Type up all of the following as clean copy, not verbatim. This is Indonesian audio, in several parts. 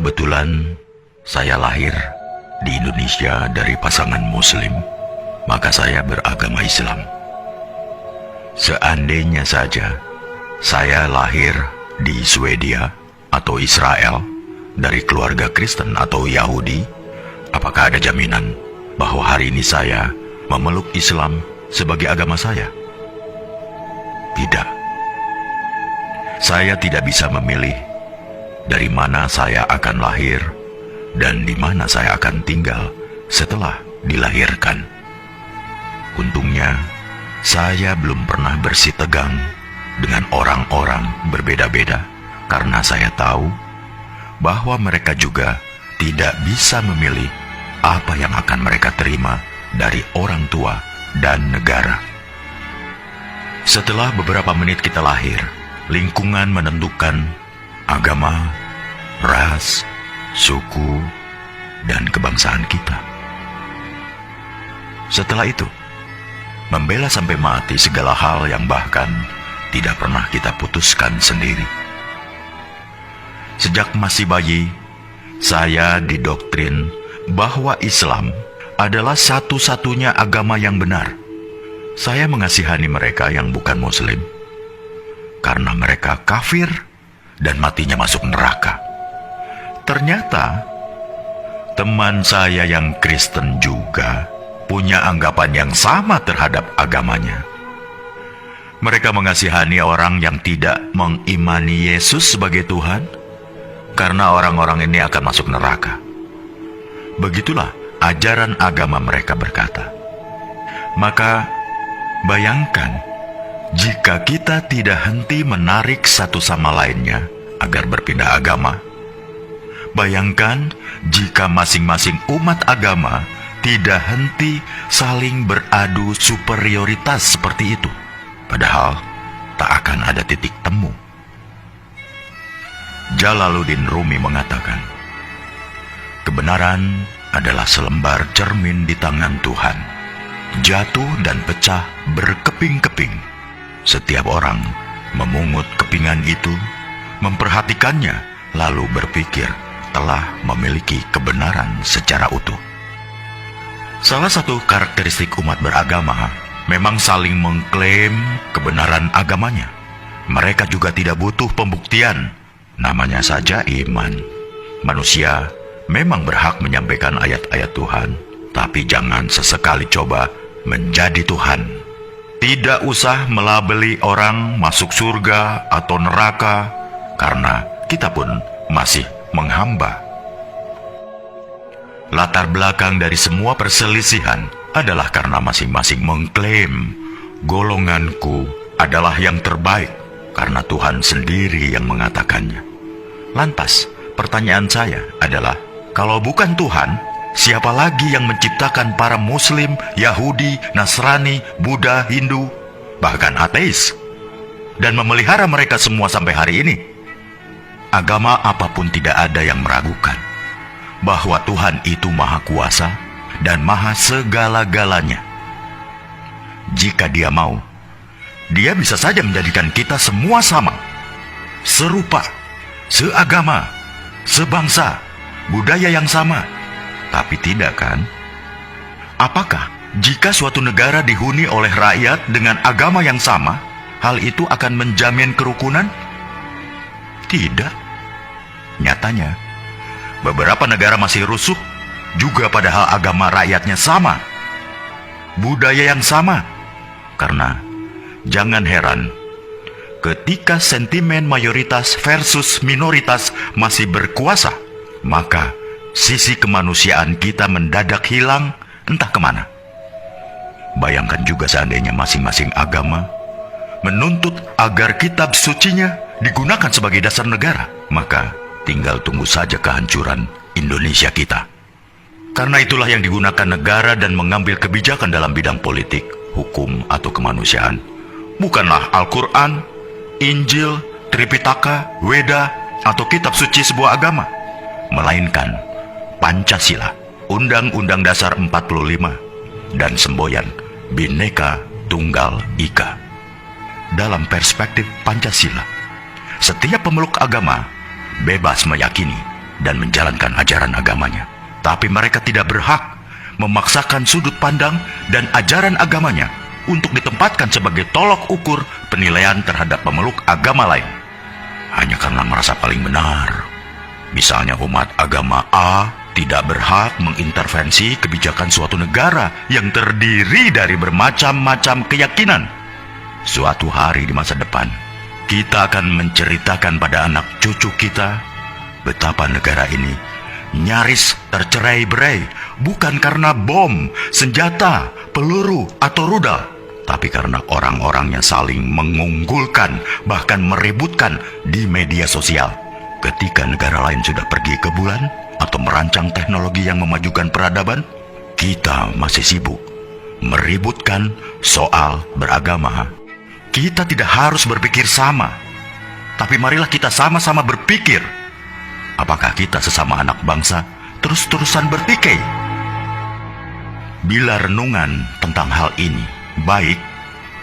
Kebetulan saya lahir di Indonesia dari pasangan Muslim, maka saya beragama Islam. Seandainya saja saya lahir di Swedia atau Israel dari keluarga Kristen atau Yahudi, apakah ada jaminan bahwa hari ini saya memeluk Islam sebagai agama saya? Tidak. Saya tidak bisa memilih dari mana saya akan lahir dan di mana saya akan tinggal setelah dilahirkan. Untungnya, saya belum pernah bersitegang dengan orang-orang berbeda-beda karena saya tahu bahwa mereka juga tidak bisa memilih apa yang akan mereka terima dari orang tua dan negara. Setelah beberapa menit kita lahir, lingkungan menentukan agama, ras, suku, dan kebangsaan kita. Setelah itu, membela sampai mati segala hal yang bahkan tidak pernah kita putuskan sendiri. Sejak masih bayi, saya didoktrin bahwa Islam adalah satu-satunya agama yang benar. Saya mengasihani mereka yang bukan Muslim, karena mereka kafir dan matinya masuk neraka. Ternyata, teman saya yang Kristen juga punya anggapan yang sama terhadap agamanya. Mereka mengasihani orang yang tidak mengimani Yesus sebagai Tuhan, karena orang-orang ini akan masuk neraka. Begitulah ajaran agama mereka berkata. Maka, bayangkan, jika kita tidak henti menarik satu sama lainnya agar berpindah agama. Bayangkan jika masing-masing umat agama tidak henti saling beradu superioritas seperti itu. Padahal tak akan ada titik temu. Jalaluddin Rumi mengatakan, kebenaran adalah selembar cermin di tangan Tuhan, jatuh dan pecah berkeping-keping. Setiap orang memungut kepingan itu, memperhatikannya, lalu berpikir telah memiliki kebenaran secara utuh. Salah satu karakteristik umat beragama memang saling mengklaim kebenaran agamanya. Mereka juga tidak butuh pembuktian, namanya saja iman. Manusia memang berhak menyampaikan ayat-ayat Tuhan, tapi jangan sesekali coba menjadi Tuhan. Tidak usah melabeli orang masuk surga atau neraka, karena kita pun masih menghamba. Latar belakang dari semua perselisihan adalah karena masing-masing mengklaim golonganku adalah yang terbaik, karena Tuhan sendiri yang mengatakannya. Lantas, pertanyaan saya adalah, kalau bukan Tuhan, siapa lagi yang menciptakan para Muslim, Yahudi, Nasrani, Buddha, Hindu, bahkan ateis, dan memelihara mereka semua sampai hari ini? Agama apapun tidak ada yang meragukan bahwa Tuhan itu Maha Kuasa dan Maha Segala-galanya. Jika Dia mau, Dia bisa saja menjadikan kita semua sama, serupa, seagama, sebangsa, budaya yang sama. Tapi tidak kan? Apakah jika suatu negara dihuni oleh rakyat dengan agama yang sama, hal itu akan menjamin kerukunan? Tidak. Nyatanya, beberapa negara masih rusuh, juga padahal agama rakyatnya sama, budaya yang sama. Karena jangan heran, ketika sentimen mayoritas versus minoritas masih berkuasa, maka sisi kemanusiaan kita mendadak hilang entah kemana. Bayangkan juga seandainya masing-masing agama menuntut agar kitab sucinya digunakan sebagai dasar negara, maka tinggal tunggu saja kehancuran Indonesia kita. Karena itulah yang digunakan negara dan mengambil kebijakan dalam bidang politik, hukum, atau kemanusiaan bukanlah Al-Quran, Injil, Tripitaka, Weda, atau kitab suci sebuah agama, melainkan Pancasila, Undang-Undang Dasar 45, dan semboyan Bhinneka Tunggal Ika. Dalam perspektif Pancasila, setiap pemeluk agama bebas meyakini dan menjalankan ajaran agamanya. Tapi mereka tidak berhak memaksakan sudut pandang dan ajaran agamanya untuk ditempatkan sebagai tolok ukur penilaian terhadap pemeluk agama lain. Hanya karena merasa paling benar. Misalnya umat agama A tidak berhak mengintervensi kebijakan suatu negara yang terdiri dari bermacam-macam keyakinan. Suatu hari di masa depan, kita akan menceritakan pada anak cucu kita betapa negara ini nyaris tercerai-berai bukan karena bom, senjata, peluru, atau rudal, tapi karena orang-orangnya saling mengunggulkan, bahkan meributkan di media sosial. Ketika negara lain sudah pergi ke bulan atau merancang teknologi yang memajukan peradaban, kita masih sibuk meributkan soal beragama. Kita tidak harus berpikir sama, tapi marilah kita sama-sama berpikir. Apakah kita sesama anak bangsa terus-terusan bertikai? Bila renungan tentang hal ini baik,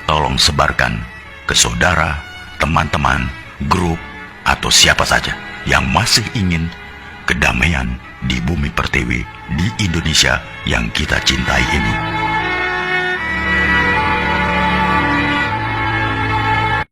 tolong sebarkan ke saudara, teman-teman, grup, atau siapa saja yang masih ingin kedamaian di bumi pertiwi di Indonesia yang kita cintai ini.